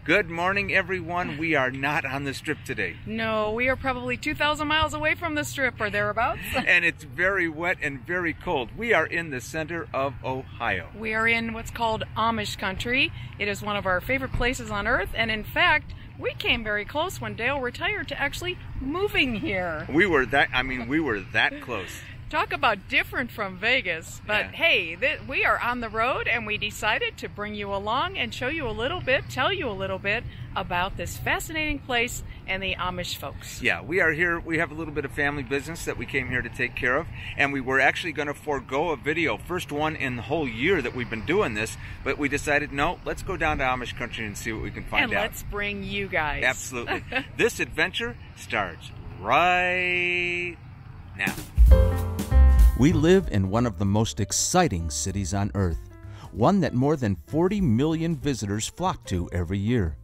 Good morning, everyone. We are not on the Strip today. No, we are probably 2,000 miles away from the Strip or thereabouts. And it's very wet and very cold. We are in the center of Ohio. We are in what's called Amish Country. It is one of our favorite places on earth, and in fact, we came very close when Dale retired to actually moving here. We were that close. Talk about different from Vegas, but Yeah. hey, we are on the road and we decided to bring you along and show you a little bit, tell you a little bit about this fascinating place and the Amish folks. Yeah, we are here. We have a little bit of family business that we came here to take care of, and we were actually going to forego a video, first one in the whole year that we've been doing this, but we decided, no, let's go down to Amish Country and see what we can find out. And let's bring you guys. Absolutely. This adventure starts right now. We live in one of the most exciting cities on earth, one that more than 40 million visitors flock to every year.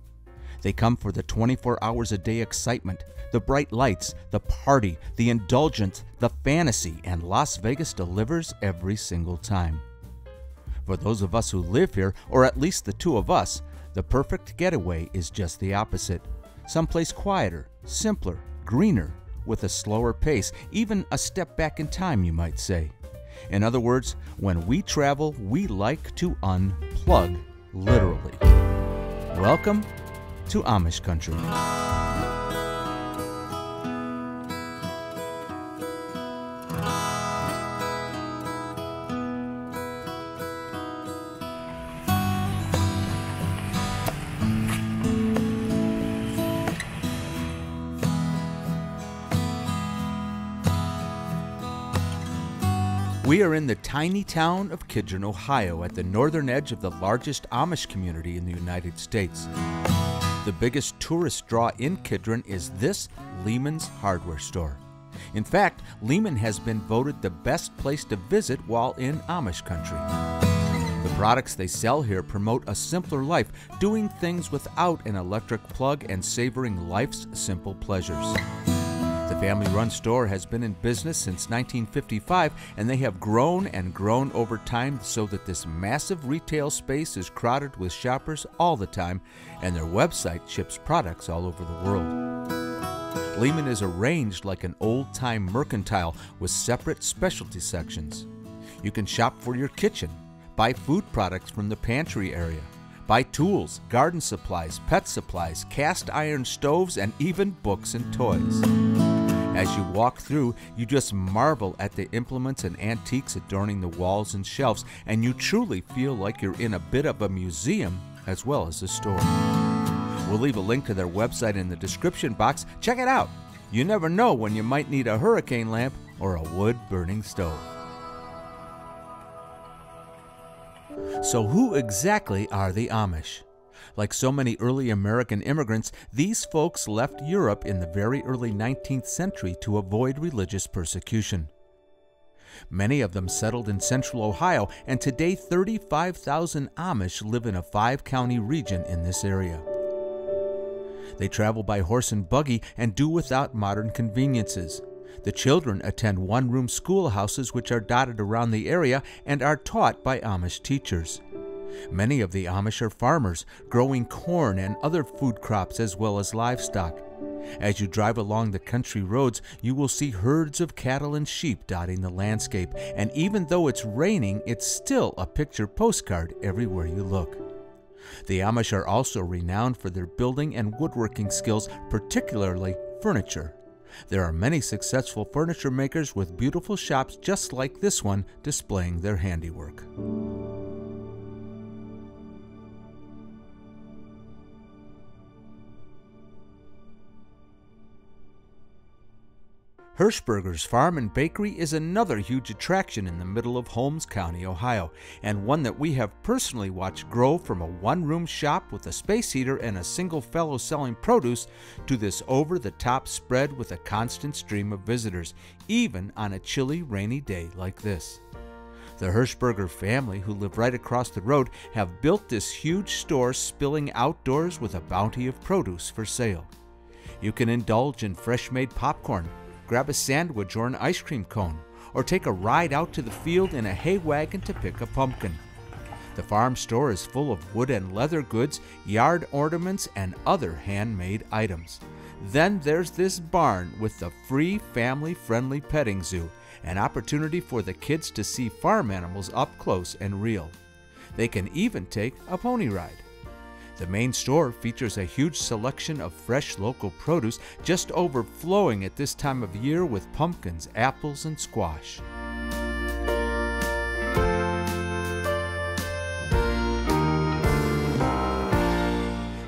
They come for the 24 hours a day excitement, the bright lights, the party, the indulgence, the fantasy, and Las Vegas delivers every single time. For those of us who live here, or at least the two of us, the perfect getaway is just the opposite. Someplace quieter, simpler, greener, with a slower pace, even a step back in time, you might say. In other words, when we travel, we like to unplug, literally. Welcome to Amish Country. We are in the tiny town of Kidron, Ohio, at the northern edge of the largest Amish community in the United States. The biggest tourist draw in Kidron is this Lehman's hardware store. In fact, Lehman has been voted the best place to visit while in Amish country. The products they sell here promote a simpler life, doing things without an electric plug and savoring life's simple pleasures. The family-run store has been in business since 1955, and they have grown and grown over time so that this massive retail space is crowded with shoppers all the time, and their website ships products all over the world. Lehman is arranged like an old-time mercantile with separate specialty sections. You can shop for your kitchen, buy food products from the pantry area, buy tools, garden supplies, pet supplies, cast iron stoves, and even books and toys. As you walk through, you just marvel at the implements and antiques adorning the walls and shelves, and you truly feel like you're in a bit of a museum as well as a store. We'll leave a link to their website in the description box. Check it out. You never know when you might need a hurricane lamp or a wood-burning stove. So who exactly are the Amish? Like so many early American immigrants, these folks left Europe in the very early 19th century to avoid religious persecution. Many of them settled in central Ohio, and today 35,000 Amish live in a 5-county region in this area. They travel by horse and buggy and do without modern conveniences. The children attend one-room schoolhouses which are dotted around the area and are taught by Amish teachers. Many of the Amish are farmers, growing corn and other food crops as well as livestock. As you drive along the country roads, you will see herds of cattle and sheep dotting the landscape, and even though it's raining, it's still a picture postcard everywhere you look. The Amish are also renowned for their building and woodworking skills, particularly furniture. There are many successful furniture makers with beautiful shops just like this one displaying their handiwork. Hershberger's Farm and Bakery is another huge attraction in the middle of Holmes County, Ohio, and one that we have personally watched grow from a one-room shop with a space heater and a single fellow selling produce to this over-the-top spread with a constant stream of visitors, even on a chilly, rainy day like this. The Hershberger family, who live right across the road, have built this huge store spilling outdoors with a bounty of produce for sale. You can indulge in fresh-made popcorn, grab a sandwich or an ice cream cone, or take a ride out to the field in a hay wagon to pick a pumpkin. The farm store is full of wood and leather goods, yard ornaments, and other handmade items. Then there's this barn with the free family-friendly petting zoo, an opportunity for the kids to see farm animals up close and real. They can even take a pony ride. The main store features a huge selection of fresh local produce, just overflowing at this time of year with pumpkins, apples, and squash.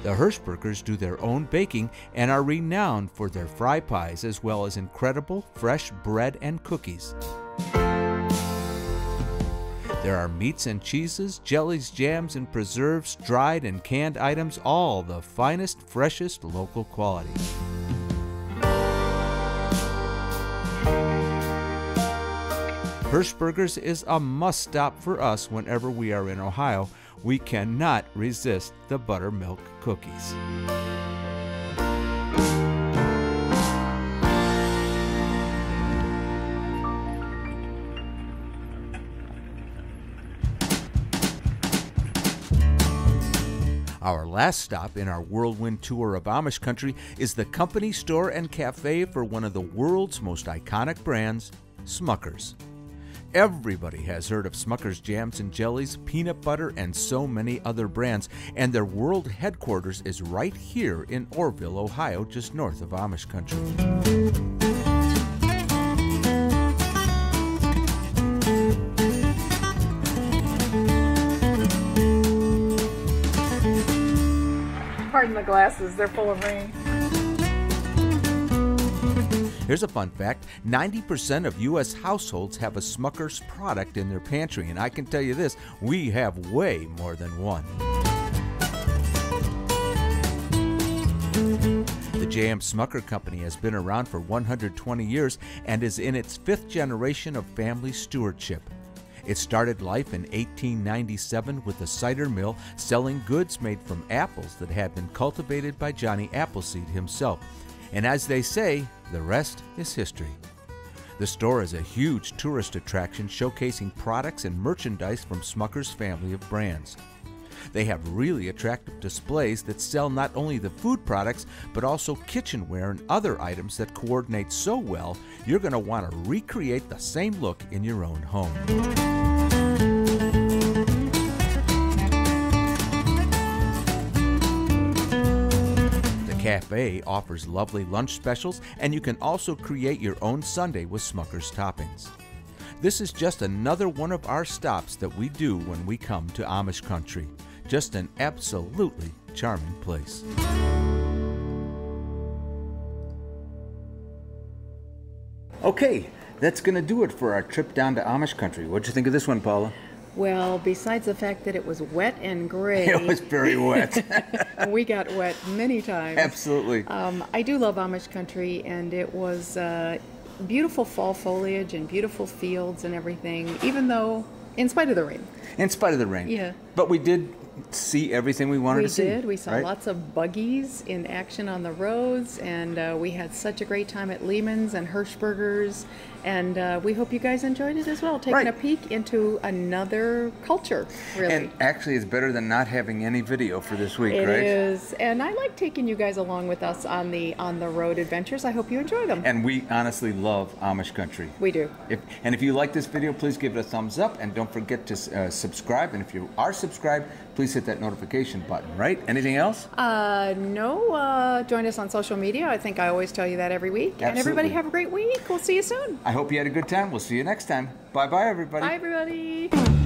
The Hershbergers do their own baking and are renowned for their fry pies as well as incredible fresh bread and cookies. There are meats and cheeses, jellies, jams, and preserves, dried and canned items, all the finest, freshest local quality. Hershberger's is a must-stop for us whenever we are in Ohio. We cannot resist the buttermilk cookies. Our last stop in our whirlwind tour of Amish country is the company store and cafe for one of the world's most iconic brands, Smucker's. Everybody has heard of Smucker's jams and jellies, peanut butter, and so many other brands, and their world headquarters is right here in Orrville, Ohio, just north of Amish country. Pardon the glasses, they're full of rain. Here's a fun fact, 90% of U.S. households have a Smucker's product in their pantry, and I can tell you this, we have way more than one. The J.M. Smucker Company has been around for 120 years and is in its 5th generation of family stewardship. It started life in 1897 with a cider mill selling goods made from apples that had been cultivated by Johnny Appleseed himself. And as they say, the rest is history. The store is a huge tourist attraction showcasing products and merchandise from Smucker's family of brands. They have really attractive displays that sell not only the food products, but also kitchenware and other items that coordinate so well, you're going to want to recreate the same look in your own home. The cafe offers lovely lunch specials, and you can also create your own sundae with Smucker's toppings. This is just another one of our stops that we do when we come to Amish country. Just an absolutely charming place. Okay, that's going to do it for our trip down to Amish country. What'd you think of this one, Paula? Well, besides the fact that it was wet and gray. It was very wet. We got wet many times. Absolutely. I do love Amish country, and it was beautiful fall foliage and beautiful fields and everything, even though, in spite of the rain. In spite of the rain. Yeah. But we did see everything we wanted to see. We did. We saw right? lots of buggies in action on the roads, and we had such a great time at Lehman's and Hershberger's, and we hope you guys enjoyed it as well, taking a peek into another culture, really. And actually, it's better than not having any video for this week, right? It is, and I like taking you guys along with us on the road adventures. I hope you enjoy them. And we honestly love Amish country. We do. And if you like this video, please give it a thumbs up, and don't forget to subscribe. And if you are subscribed, please hit that notification button, right? Anything else? No. Join us on social media. I think I always tell you that every week. Absolutely. And everybody have a great week. We'll see you soon. I hope you had a good time. We'll see you next time. Bye-bye, everybody. Bye, everybody.